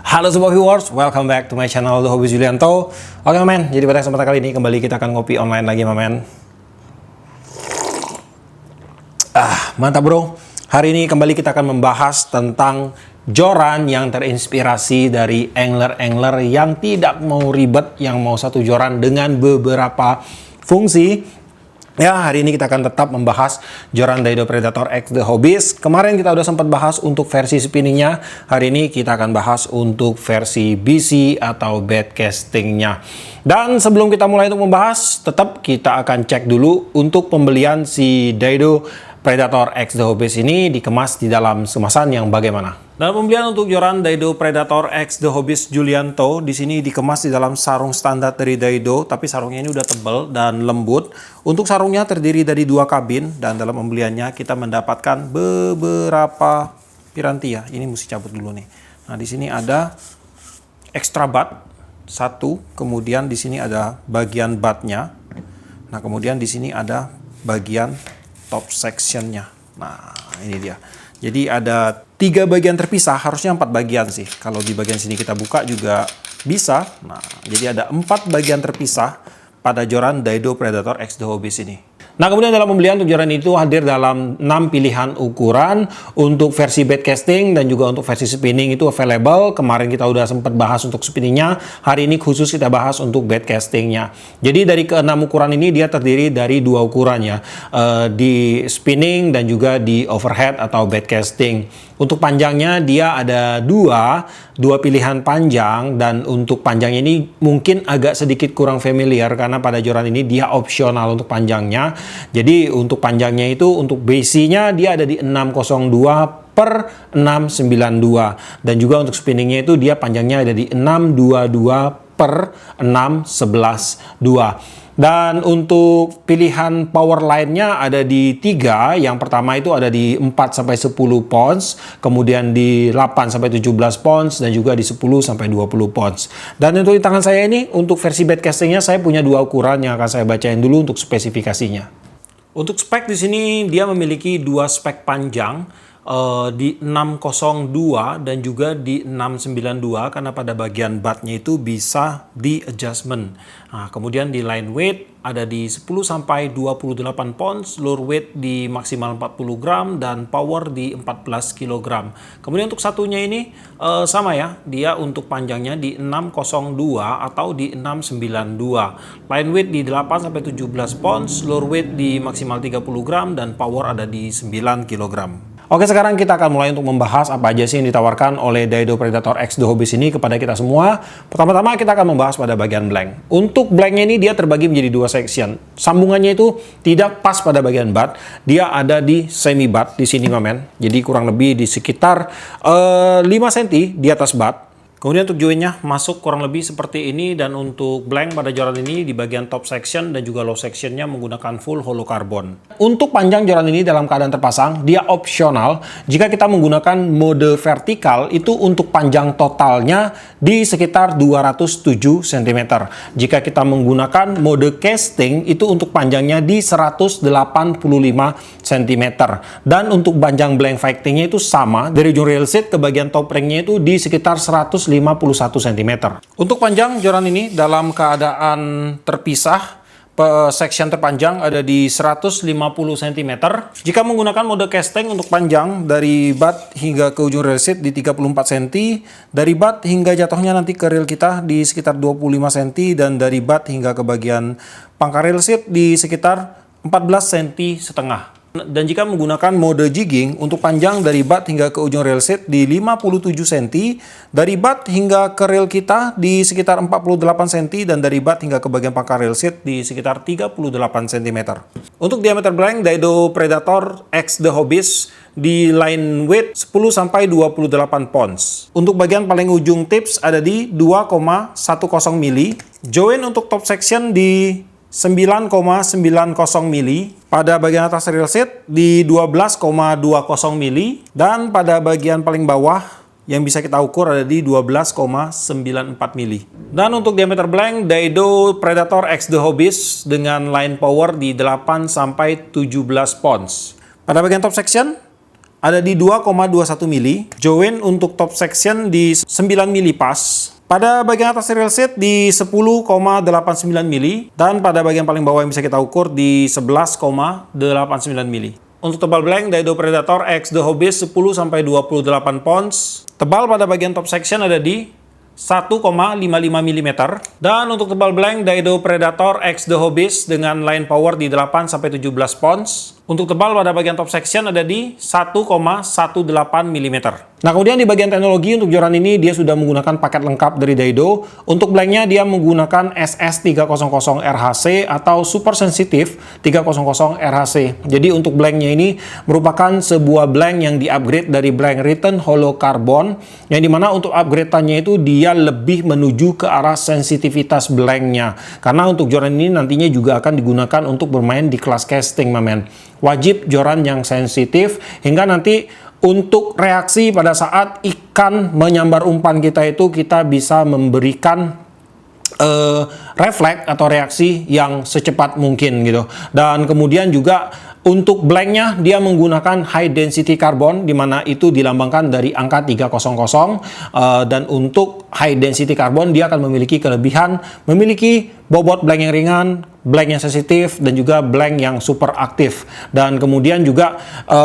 Halo semua viewers, welcome back to my channel The Hobbies Julianto. Oke men, jadi pada kesempatan kali ini kembali kita akan ngopi online lagi men. Mantap bro. Hari ini kembali kita akan membahas tentang joran yang terinspirasi dari angler-angler yang tidak mau ribet, yang mau satu joran dengan beberapa fungsi. Ya, hari ini kita akan tetap membahas joran Daido Predator X The Hobbies. Kemarin kita udah sempat bahas untuk versi spinningnya. Hari ini kita akan bahas untuk versi BC atau bait castingnya. Dan sebelum kita mulai untuk membahas, tetap kita akan cek dulu untuk pembelian si Daido Predator X The Hobbies ini dikemas di dalam kemasan yang bagaimana. Dalam pembelian untuk joran Daido Predator X The Hobbies Julianto, di sini dikemas di dalam sarung standar dari Daido, tapi sarungnya ini udah tebal dan lembut. Untuk sarungnya terdiri dari 2 kabin, dan dalam pembeliannya kita mendapatkan beberapa piranti ya. Ini mesti cabut dulu nih. Nah, di sini ada extra butt 1, kemudian di sini ada bagian buttnya. Nah, kemudian di sini ada bagian top sectionnya. Nah, ini dia. Jadi ada 3 bagian terpisah, harusnya 4 bagian sih. Kalau di bagian sini kita buka juga bisa. Nah, jadi ada 4 bagian terpisah pada joran Daido Predator X The Hobbies ini. Nah, kemudian dalam pembelian untuk joran itu hadir dalam 6 pilihan ukuran. Untuk versi bait casting dan juga untuk versi spinning itu available. Kemarin kita udah sempat bahas untuk spinningnya. Hari ini khusus kita bahas untuk bait castingnya. Jadi dari ke-6 ukuran ini dia terdiri dari 2 ukuran ya. Di spinning dan juga di overhead atau bait casting. Untuk panjangnya dia ada 2 pilihan panjang, dan untuk panjang ini mungkin agak sedikit kurang familiar karena pada joran ini dia opsional untuk panjangnya. Jadi untuk panjangnya itu untuk BC-nya dia ada di 602 per 692, dan juga untuk spinningnya itu dia panjangnya ada di 622 per 611.2. Dan untuk pilihan power line-nya ada di 3. Yang pertama itu ada di 4-10 pounds, kemudian di 8-17 pounds, dan juga di 10-20 pounds. Dan untuk di tangan saya ini, untuk versi bait castingnya saya punya 2 ukuran yang akan saya bacain dulu untuk spesifikasinya. Untuk spek di sini dia memiliki 2 spek panjang. Di 602 dan juga di 692, karena pada bagian buttnya itu bisa di adjustment. Nah, kemudian di line weight ada di 10-28 pounds, lure weight di maksimal 40 gram, dan power di 14 kg. Kemudian untuk satunya ini sama ya, dia untuk panjangnya di 602 atau di 692. Line weight di 8-17 pounds, lure weight di maksimal 30 gram, dan power ada di 9 kg. Oke, sekarang kita akan mulai untuk membahas apa aja sih yang ditawarkan oleh Daido Predator X The Hobbies ini kepada kita semua. Pertama-tama kita akan membahas pada bagian blank. Untuk blanknya ini dia terbagi menjadi 2 section. Sambungannya itu tidak pas pada bagian butt. Dia ada di semi butt di sini men. Jadi kurang lebih di sekitar 5 cm di atas butt. Kemudian untuk joinnya masuk kurang lebih seperti ini, dan untuk blank pada joran ini di bagian top section dan juga low sectionnya menggunakan full hollow carbon. Untuk panjang joran ini dalam keadaan terpasang, dia opsional. Jika kita menggunakan mode vertikal itu untuk panjang totalnya di sekitar 207 cm. Jika kita menggunakan mode casting itu untuk panjangnya di 185 cm. Dan untuk panjang blank fightingnya itu sama, dari ujung rail seat ke bagian top ringnya itu di sekitar 151 cm. Untuk panjang joran ini dalam keadaan terpisah, section terpanjang ada di 150 cm. Jika menggunakan mode casting untuk panjang dari butt hingga ke ujung rail seat di 34 cm, dari butt hingga jatuhnya nanti ke rail kita di sekitar 25 cm, dan dari butt hingga ke bagian pangkal rail seat di sekitar 14 cm setengah. Dan jika menggunakan mode jigging untuk panjang dari butt hingga ke ujung rail seat di 57 cm, dari butt hingga ke rail kita di sekitar 48 cm, dan dari butt hingga ke bagian pangkal rail seat di sekitar 38 cm. Untuk diameter blank Daido Predator X The Hobbies di line weight 10-28 pounds. Untuk bagian paling ujung tips ada di 2,10 mili. Join untuk top section di 9,90 mili, pada bagian atas rail seat di 12,20 mili, dan pada bagian paling bawah yang bisa kita ukur ada di 12,94 mili. Dan untuk diameter blank Daido Predator X The Hobbies dengan line power di 8-17 pounds. Pada bagian top section ada di 2,21 mili. Join untuk top section di 9 mili pas. Pada bagian atas rail seat di 10,89 mili. Dan pada bagian paling bawah yang bisa kita ukur di 11,89 mili. Untuk tebal blank Daido Predator X The Hobbyist 10-28 pounds. Tebal pada bagian top section ada di 1,55 mm. Dan untuk tebal blank Daido Predator X The Hobbyist dengan line power di 8-17 pounds. Untuk tebal pada bagian top section ada di 1,18 mm. Nah, kemudian di bagian teknologi untuk joran ini dia sudah menggunakan paket lengkap dari Daido. Untuk blanknya dia menggunakan SS300 RHC atau Super Sensitive 300 RHC. Jadi untuk blanknya ini merupakan sebuah blank yang di-upgrade dari blank Return Hollow Carbon, yang dimana untuk upgrade-annya itu dia lebih menuju ke arah sensitivitas blanknya. Karena untuk joran ini nantinya juga akan digunakan untuk bermain di kelas casting, mamen. Wajib joran yang sensitif hingga nanti untuk reaksi pada saat ikan menyambar umpan kita itu kita bisa memberikan refleks atau reaksi yang secepat mungkin gitu. Dan kemudian juga untuk blanknya dia menggunakan high density carbon, di mana itu dilambangkan dari angka 300, dan untuk high density carbon dia akan memiliki kelebihan, memiliki bobot blank yang ringan, blank yang sensitif, dan juga blank yang super aktif. Dan kemudian juga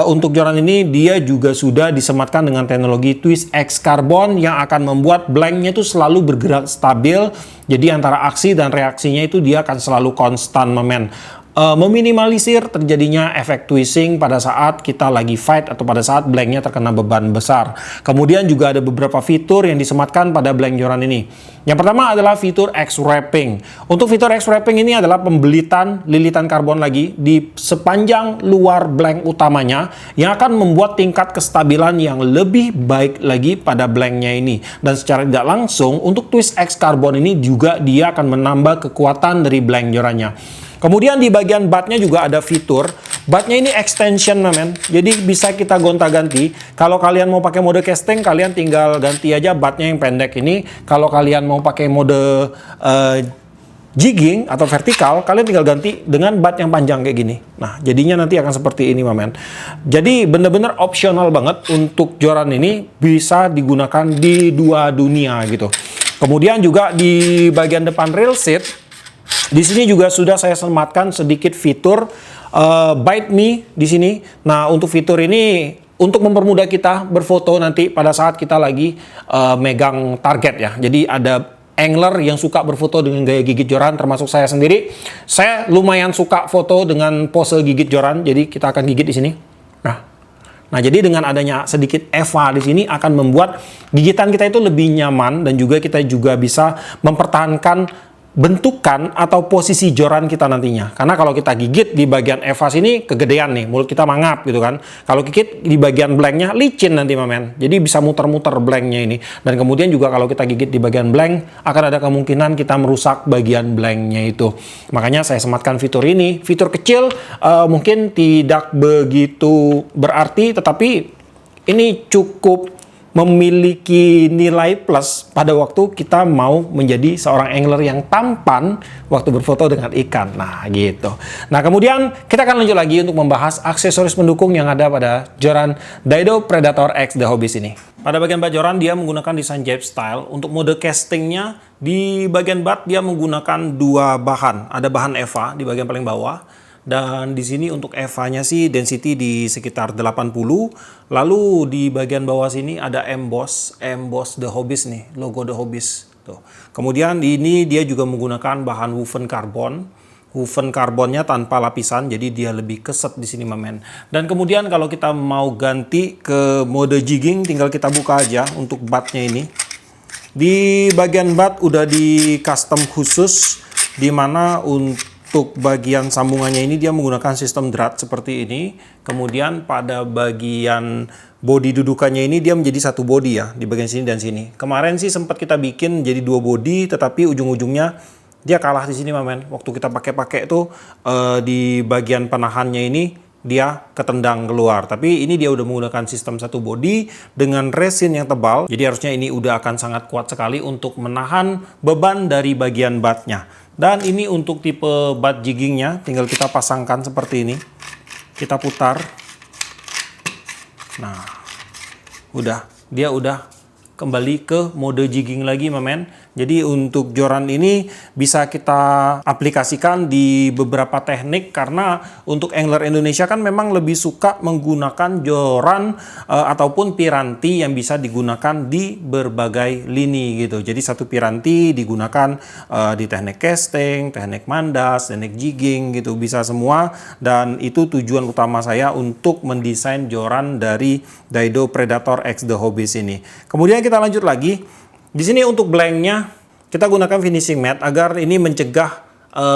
untuk joran ini dia juga sudah disematkan dengan teknologi Twist X Carbon yang akan membuat blanknya itu selalu bergerak stabil. Jadi antara aksi dan reaksinya itu dia akan selalu konstan, mamen. Meminimalisir terjadinya efek twisting pada saat kita lagi fight atau pada saat blanknya terkena beban besar. Kemudian juga ada beberapa fitur yang disematkan pada blank joran ini. Yang pertama adalah fitur X-Wrapping. Untuk fitur X-Wrapping ini adalah pembelitan lilitan karbon lagi di sepanjang luar blank utamanya yang akan membuat tingkat kestabilan yang lebih baik lagi pada blanknya ini. Dan secara tidak langsung untuk Twist X Carbon ini juga dia akan menambah kekuatan dari blank jorannya. Kemudian di bagian batnya juga ada fitur. Batnya ini extension, men. Jadi bisa kita gonta-ganti. Kalau kalian mau pakai mode casting, kalian tinggal ganti aja batnya yang pendek ini. Kalau kalian mau pakai mode jigging atau vertikal, kalian tinggal ganti dengan bat yang panjang kayak gini. Nah, jadinya nanti akan seperti ini, men. Jadi bener-bener opsional banget untuk joran ini, bisa digunakan di dua dunia gitu. Kemudian juga di bagian depan rail seat, di sini juga sudah saya sematkan sedikit fitur Bite Me di sini. Nah, untuk fitur ini untuk mempermudah kita berfoto nanti pada saat kita lagi megang target ya. Jadi ada angler yang suka berfoto dengan gaya gigit joran, termasuk saya sendiri. Saya lumayan suka foto dengan pose gigit joran, jadi kita akan gigit di sini. Nah, jadi dengan adanya sedikit EVA di sini akan membuat gigitan kita itu lebih nyaman dan juga kita juga bisa mempertahankan bentukan atau posisi joran kita nantinya. Karena kalau kita gigit di bagian EVA sini kegedean nih, mulut kita mangap gitu kan. Kalau gigit di bagian blanknya licin nanti, mamen. Jadi bisa muter-muter blanknya ini. Dan kemudian juga kalau kita gigit di bagian blank akan ada kemungkinan kita merusak bagian blanknya itu. Makanya saya sematkan fitur ini. Fitur kecil mungkin tidak begitu berarti, tetapi ini cukup memiliki nilai plus pada waktu kita mau menjadi seorang angler yang tampan waktu berfoto dengan ikan. Nah, gitu. Nah, kemudian kita akan lanjut lagi untuk membahas aksesoris pendukung yang ada pada joran Daido Predator X The Hobbyist ini. Pada bagian bat joran dia menggunakan desain Jape style. Untuk mode castingnya di bagian bat dia menggunakan dua bahan. Ada bahan EVA di bagian paling bawah. Dan di sini untuk EVA-nya sih density di sekitar 80. Lalu di bagian bawah sini ada emboss The Hobbyist nih, logo The Hobbyist. Tuh. Kemudian ini dia juga menggunakan bahan woven carbon. Woven carbonnya tanpa lapisan, jadi dia lebih keset di sini, mamen. Dan kemudian kalau kita mau ganti ke mode jigging, tinggal kita buka aja untuk batnya ini. Di bagian bat udah di custom khusus, di mana untuk bagian sambungannya ini dia menggunakan sistem drat seperti ini. Kemudian pada bagian bodi dudukannya ini dia menjadi satu bodi ya, di bagian sini dan sini. Kemarin sih sempat kita bikin jadi dua bodi, tetapi ujung-ujungnya dia kalah di sini, mamen. Waktu kita pakai tuh di bagian penahannya ini dia ketendang keluar. Tapi ini dia udah menggunakan sistem satu bodi dengan resin yang tebal. Jadi harusnya ini udah akan sangat kuat sekali untuk menahan beban dari bagian batnya. Dan ini untuk tipe bat jiggingnya, tinggal kita pasangkan seperti ini. Kita putar. Nah, dia udah kembali ke mode jigging lagi, men. Jadi untuk joran ini bisa kita aplikasikan di beberapa teknik, karena untuk angler Indonesia kan memang lebih suka menggunakan joran ataupun piranti yang bisa digunakan di berbagai lini gitu. Jadi satu piranti digunakan di teknik casting, teknik mandas, teknik jigging gitu, bisa semua. Dan itu tujuan utama saya untuk mendesain joran dari Daido Predator X The Hobbyist ini. Kemudian kita lanjut lagi. Di sini untuk blanknya kita gunakan finishing matte agar ini mencegah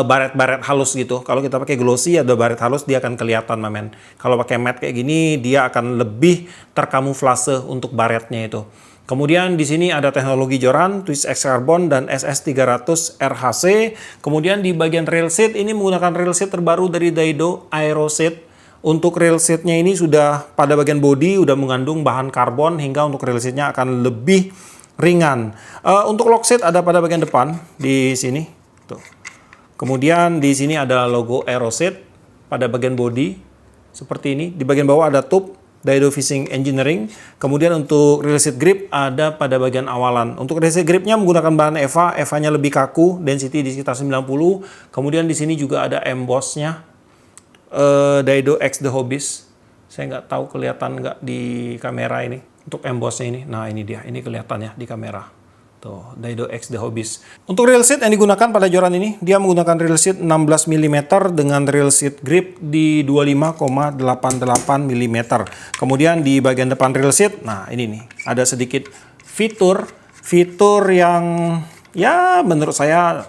baret-baret halus gitu. Kalau kita pakai glossy ada baret halus, dia akan kelihatan, men. Kalau pakai matte kayak gini, dia akan lebih terkamuflase untuk baretnya itu. Kemudian di sini ada teknologi joran Twist X Carbon dan SS300 RHC. Kemudian di bagian rail seat ini menggunakan rail seat terbaru dari Daido Aero Seat. Untuk rail seatnya ini sudah pada bagian bodi udah mengandung bahan karbon, hingga untuk rail seatnya akan lebih ringan. Untuk lock seat ada pada bagian depan di sini. Tuh. Kemudian di sini ada logo Aero Seat pada bagian bodi seperti ini. Di bagian bawah ada tube Daido Fishing Engineering. Kemudian untuk rail seat grip ada pada bagian awalan. Untuk rail seat gripnya menggunakan bahan EVA. EVA-nya lebih kaku, density di sekitar 90. Kemudian di sini juga ada emboss-nya Daido X The Hobbyist. Saya nggak tahu kelihatan nggak di kamera ini untuk embossnya ini. Nah ini dia, ini kelihatannya di kamera. Tuh, Daido X The Hobbyist. Untuk rail seat yang digunakan pada joran ini, dia menggunakan rail seat 16 mm dengan rail seat grip di 25,88 mm. Kemudian di bagian depan rail seat, nah ini nih, ada sedikit fitur yang ya menurut saya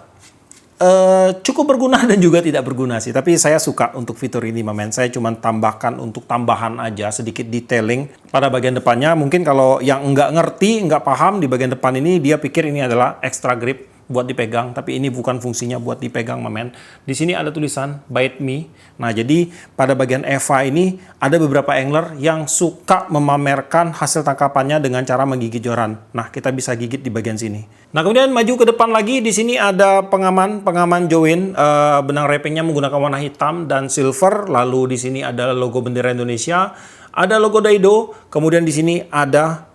cukup berguna dan juga tidak berguna sih. Tapi saya suka untuk fitur ini, men. Saya cuma tambahkan untuk tambahan aja sedikit detailing pada bagian depannya. Mungkin kalau yang nggak ngerti, nggak paham di bagian depan ini, dia pikir ini adalah extra grip buat dipegang, tapi ini bukan fungsinya buat dipegang, men. Di sini ada tulisan Bite Me. Nah, jadi pada bagian EVA ini ada beberapa angler yang suka memamerkan hasil tangkapannya dengan cara menggigit joran. Nah, kita bisa gigit di bagian sini. Nah, kemudian maju ke depan lagi, di sini ada pengaman join. Benang wrappingnya menggunakan warna hitam dan silver. Lalu di sini ada logo bendera Indonesia, ada logo Daido. Kemudian di sini ada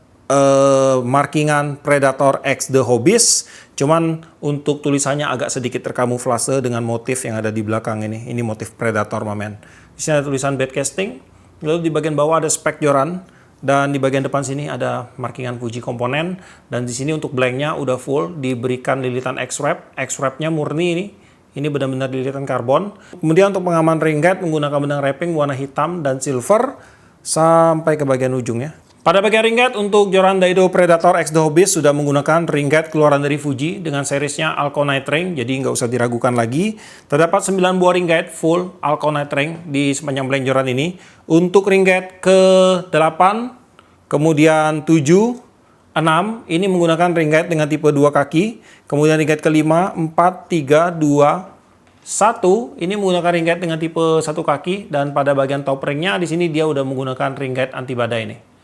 markingan Predator X The Hobbyist. Cuman untuk tulisannya agak sedikit terkamuflase dengan motif yang ada di belakang ini. Ini motif Predator, men. Di sini ada tulisan bait casting. Lalu di bagian bawah ada spek joran. Dan di bagian depan sini ada markingan Fuji komponen. Dan di sini untuk blanknya udah full diberikan lilitan X-Wrap. X-Wrapnya murni ini. Ini benar-benar lilitan karbon. Kemudian untuk pengaman ring guide menggunakan benang wrapping warna hitam dan silver sampai ke bagian ujungnya. Pada bagian ring guide untuk joran Daido Predator X The Hobbyist sudah menggunakan ring guide keluaran dari Fuji dengan seriesnya Alconite Ring, jadi nggak usah diragukan lagi. Terdapat 9 buah ring guide full Alconite Ring di sepanjang blank joran ini. Untuk ring guide ke-8, kemudian 7, 6, ini menggunakan ring guide dengan tipe 2 kaki. Kemudian ring guide ke-5, 4, 3, 2, 1, ini menggunakan ring guide dengan tipe 1 kaki. Dan pada bagian top ringnya di sini dia udah menggunakan ring guide anti badai nih.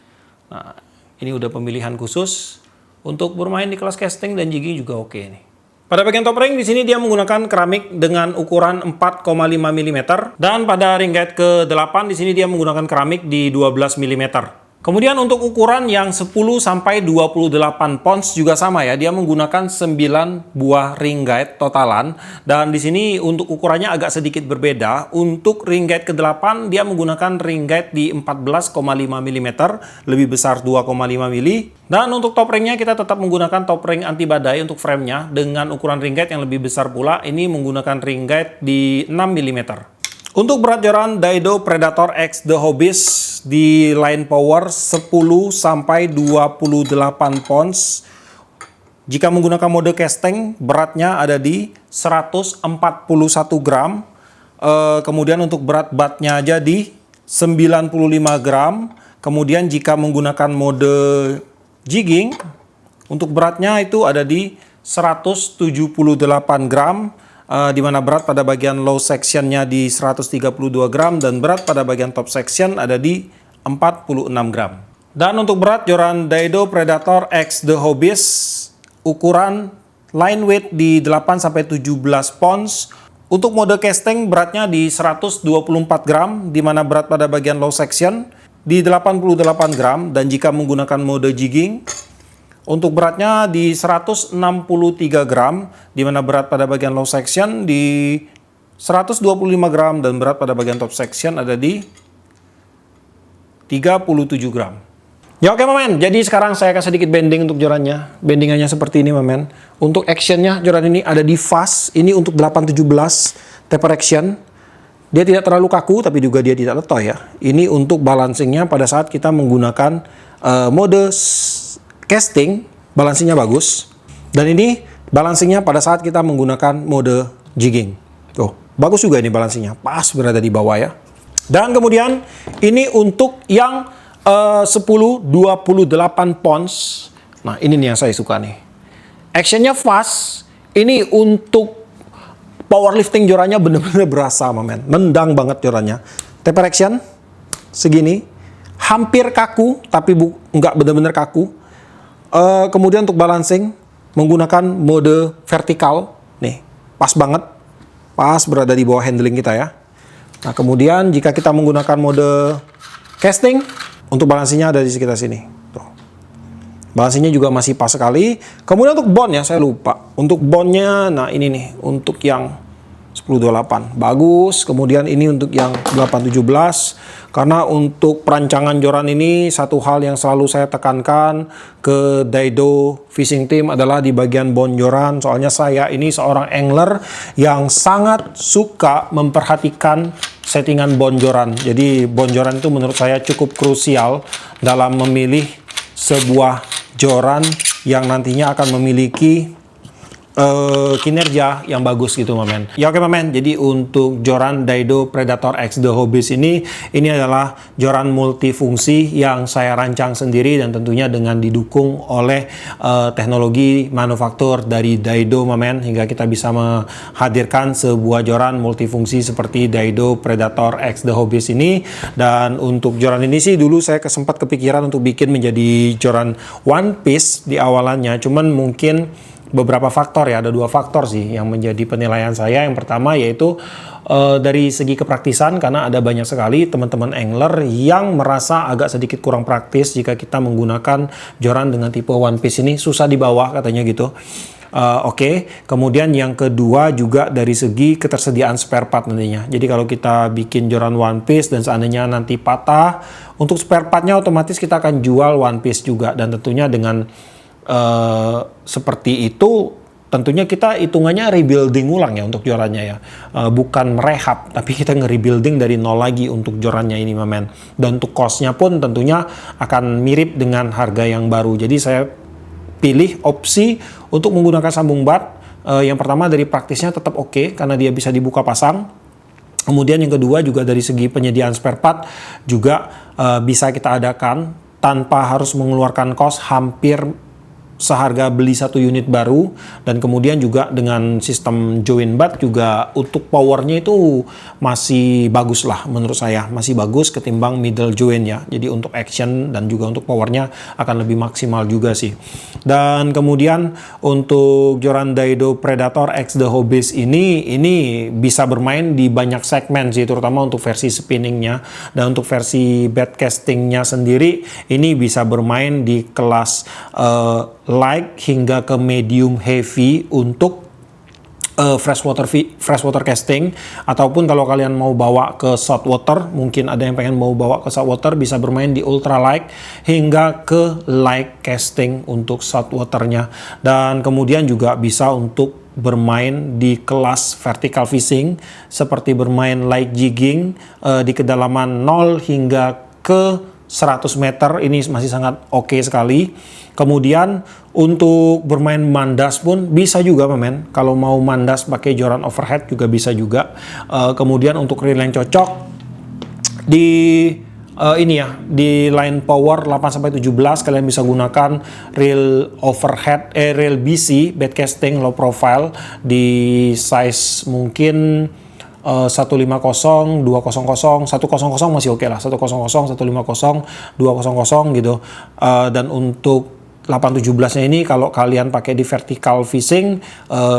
Nah, ini udah pemilihan khusus untuk bermain di kelas casting dan jigging juga oke nih. Pada bagian top ring di sini dia menggunakan keramik dengan ukuran 4,5 mm dan pada ring guide ke-8 di sini dia menggunakan keramik di 12 mm. Kemudian untuk ukuran yang 10 sampai 28 pounds juga sama ya, dia menggunakan 9 buah ring guide totalan. Dan di sini untuk ukurannya agak sedikit berbeda. Untuk ring guide ke-8 dia menggunakan ring guide di 14,5 mm, lebih besar 2,5 mm. Dan untuk top ringnya kita tetap menggunakan top ring anti badai untuk framenya dengan ukuran ring guide yang lebih besar pula. Ini menggunakan ring guide di 6 mm. Untuk berat joran Daido Predator X The Hobbyist di line power 10 sampai 28 pounds. Jika menggunakan mode casting, beratnya ada di 141 gram. Kemudian untuk berat batnya aja di 95 gram. Kemudian jika menggunakan mode jigging, untuk beratnya itu ada di 178 gram. Di mana berat pada bagian low sectionnya di 132 gram dan berat pada bagian top section ada di 46 gram. Dan untuk berat joran Daido Predator X The Hobbyist ukuran line weight di 8-17 pounds. Untuk mode casting beratnya di 124 gram di mana berat pada bagian low section di 88 gram, dan jika menggunakan mode jigging, untuk beratnya di 163 gram, di mana berat pada bagian low section di 125 gram dan berat pada bagian top section ada di 37 gram. Ya oke mamen, jadi sekarang saya akan sedikit bending untuk jorannya. Bendingannya seperti ini mamen. Untuk actionnya joran ini ada di fast, ini untuk 817 taper action. Dia tidak terlalu kaku tapi juga dia tidak letoy ya. Ini untuk balancingnya pada saat kita menggunakan mode casting, balancingnya bagus. Dan ini balancingnya pada saat kita menggunakan mode jigging. Tuh, bagus juga ini balancingnya, pas berada di bawah ya. Dan kemudian ini untuk yang 10-28 pounds. Nah ini nih yang saya suka nih. Actionnya fast. Ini untuk powerlifting jorannya bener-bener berasa men. Nendang banget jorannya. Taper action segini. Hampir kaku tapi nggak bener-bener kaku. Kemudian untuk balancing menggunakan mode vertikal. Nih pas banget. Pas berada di bawah handling kita ya. Nah kemudian jika kita menggunakan mode casting, untuk balansinya ada di sekitar sini. Tuh. Balansinya juga masih pas sekali. Kemudian untuk bond ya, saya lupa. Untuk bondnya, nah ini nih, untuk yang 1028. Bagus. Kemudian ini untuk yang 817. Karena untuk perancangan joran ini, satu hal yang selalu saya tekankan ke Daido Fishing Team adalah di bagian bond joran. Soalnya saya ini seorang angler yang sangat suka memperhatikan settingan bond joran. Jadi bond joran itu menurut saya cukup krusial dalam memilih sebuah joran yang nantinya akan memiliki kinerja yang bagus gitu mamen. Ya oke mamen, jadi untuk joran Daido Predator X The Hobbies ini adalah joran multifungsi yang saya rancang sendiri dan tentunya dengan didukung oleh teknologi manufaktur dari Daido mamen, hingga kita bisa menghadirkan sebuah joran multifungsi seperti Daido Predator X The Hobbies ini. Dan untuk joran ini sih dulu saya sempat kepikiran untuk bikin menjadi joran one piece di awalannya, cuman mungkin beberapa faktor ya, ada dua faktor sih yang menjadi penilaian saya. Yang pertama yaitu dari segi kepraktisan, karena ada banyak sekali teman-teman angler yang merasa agak sedikit kurang praktis jika kita menggunakan joran dengan tipe one piece ini, susah di bawah katanya gitu. Oke. Kemudian yang kedua juga dari segi ketersediaan spare part nantinya. Jadi kalau kita bikin joran one piece dan seandainya nanti patah, untuk spare partnya otomatis kita akan jual one piece juga, dan tentunya dengan seperti itu tentunya kita hitungannya rebuilding ulang ya untuk jorannya ya, bukan merehab tapi kita nge-rebuilding dari nol lagi untuk jorannya ini mamen. Dan untuk costnya pun tentunya akan mirip dengan harga yang baru. Jadi saya pilih opsi untuk menggunakan sambung bat. Yang pertama dari praktisnya tetap oke karena dia bisa dibuka pasang. Kemudian yang kedua juga dari segi penyediaan spare part juga bisa kita adakan tanpa harus mengeluarkan cost hampir seharga beli satu unit baru. Dan kemudian juga dengan sistem join bat juga untuk powernya itu masih bagus lah menurut saya, masih bagus ketimbang middle join ya. Jadi untuk action dan juga untuk powernya akan lebih maksimal juga sih. Dan kemudian untuk joran Daido Predator X The Hobbies ini bisa bermain di banyak segmen sih, terutama untuk versi spinningnya. Dan untuk versi bait castingnya sendiri ini bisa bermain di kelas light hingga ke medium heavy untuk freshwater casting, ataupun kalau kalian mau bawa ke saltwater, mungkin ada yang pengen mau bawa ke saltwater, bisa bermain di ultralight hingga ke light casting untuk saltwaternya. Dan kemudian juga bisa untuk bermain di kelas vertical fishing seperti bermain light jigging di kedalaman 0 hingga ke 100 meter, ini masih sangat oke sekali. Kemudian untuk bermain mandas pun bisa juga mamen. Kalau mau mandas pakai joran overhead juga bisa juga. Kemudian untuk reel yang cocok di ini ya, di line power 8-17 kalian bisa gunakan reel overhead, reel BC bait casting low profile di size mungkin 150, 200, 100 masih oke lah, 100, 150, 200 gitu. Dan untuk 817-nya ini kalau kalian pakai di vertical fishing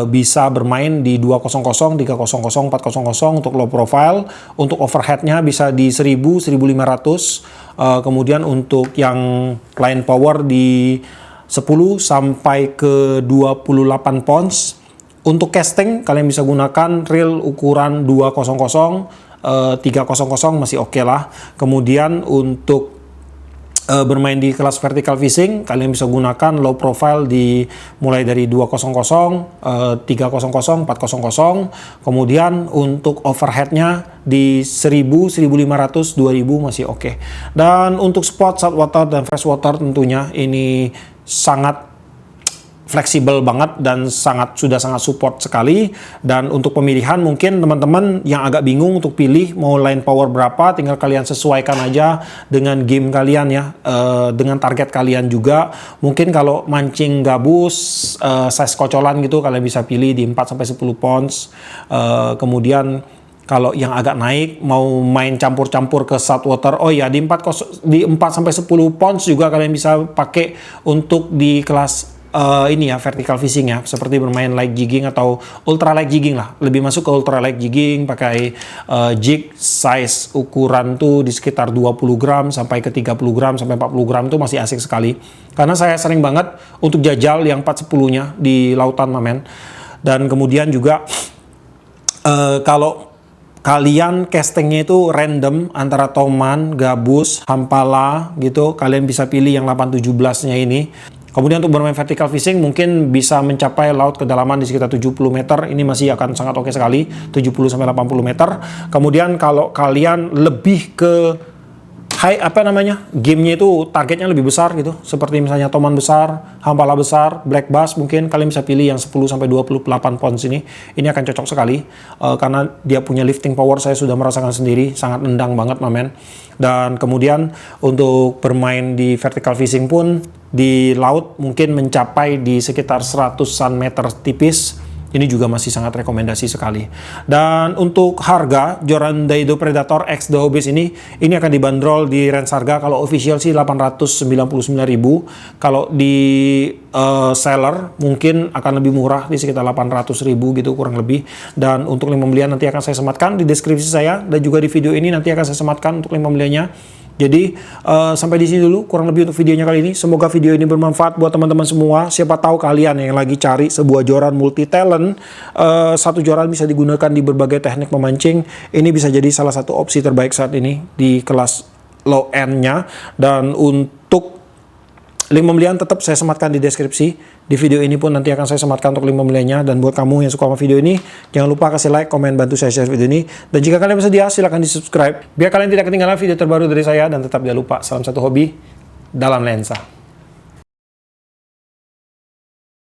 bisa bermain di 200, 300, 400 untuk low profile. Untuk overheadnya bisa di 1000, 1500. Kemudian untuk yang line power di 10 sampai ke 28 pounds. Untuk casting kalian bisa gunakan reel ukuran 200, 300 masih oke lah. Kemudian untuk bermain di kelas vertical fishing kalian bisa gunakan low profile di mulai dari 200, 300, 400. Kemudian untuk overheadnya di 1000, 1500, 2000 masih oke. Dan untuk sport, saltwater dan freshwater tentunya ini sangat fleksibel banget dan sudah sangat support sekali. Dan untuk pemilihan mungkin teman-teman yang agak bingung untuk pilih mau line power berapa, tinggal kalian sesuaikan aja dengan game kalian ya, dengan target kalian juga. Mungkin kalau mancing gabus size kocolan gitu kalian bisa pilih di 4 sampai 10 pounds. Kemudian kalau yang agak naik mau main campur-campur ke saltwater, oh ya di 4 sampai 10 pounds juga kalian bisa pakai untuk di kelas ini ya, vertical fishing ya, seperti bermain light jigging atau ultra light jigging lah, lebih masuk ke ultra light jigging, pakai jig size ukuran tuh di sekitar 20 gram sampai ke 30 gram sampai 40 gram tuh masih asik sekali, karena saya sering banget untuk jajal yang 410-nya di lautan mamen. Dan kemudian juga kalau kalian castingnya itu random antara toman, gabus, hampala gitu, kalian bisa pilih yang 817-nya ini. Kemudian untuk bermain vertical fishing mungkin bisa mencapai laut kedalaman di sekitar 70 meter. Ini masih akan sangat oke sekali, 70 sampai 80 meter. Kemudian kalau kalian lebih ke gamenya itu targetnya lebih besar gitu, seperti misalnya toman besar, hampala besar, black bass, mungkin kalian bisa pilih yang 10 sampai 28 pounds ini akan cocok sekali karena dia punya lifting power, saya sudah merasakan sendiri, sangat nendang banget mamen. Dan kemudian untuk bermain di vertical fishing pun di laut mungkin mencapai di sekitar 100-an meter tipis. Ini juga masih sangat rekomendasi sekali. Dan untuk harga Joran Daido Predator X The Hobbies ini akan dibanderol di range harga kalau official sih 899.000. Kalau di seller mungkin akan lebih murah di sekitar 800.000 gitu kurang lebih. Dan untuk link pembelian nanti akan saya sematkan di deskripsi saya, dan juga di video ini nanti akan saya sematkan untuk link pembeliannya. Jadi sampai di sini dulu kurang lebih untuk videonya kali ini. Semoga video ini bermanfaat buat teman-teman semua. Siapa tahu kalian yang lagi cari sebuah joran multi talent, satu joran bisa digunakan di berbagai teknik memancing. Ini bisa jadi salah satu opsi terbaik saat ini di kelas low end-nya. Dan untuk link pembelian tetap saya sematkan di deskripsi. Di video ini pun nanti akan saya sematkan untuk link pembeliannya. Dan buat kamu yang suka sama video ini, jangan lupa kasih like, komen, bantu saya share video ini. Dan jika kalian bersedia, silahkan di subscribe biar kalian tidak ketinggalan video terbaru dari saya. Dan tetap jangan lupa, salam satu hobi dalam lensa.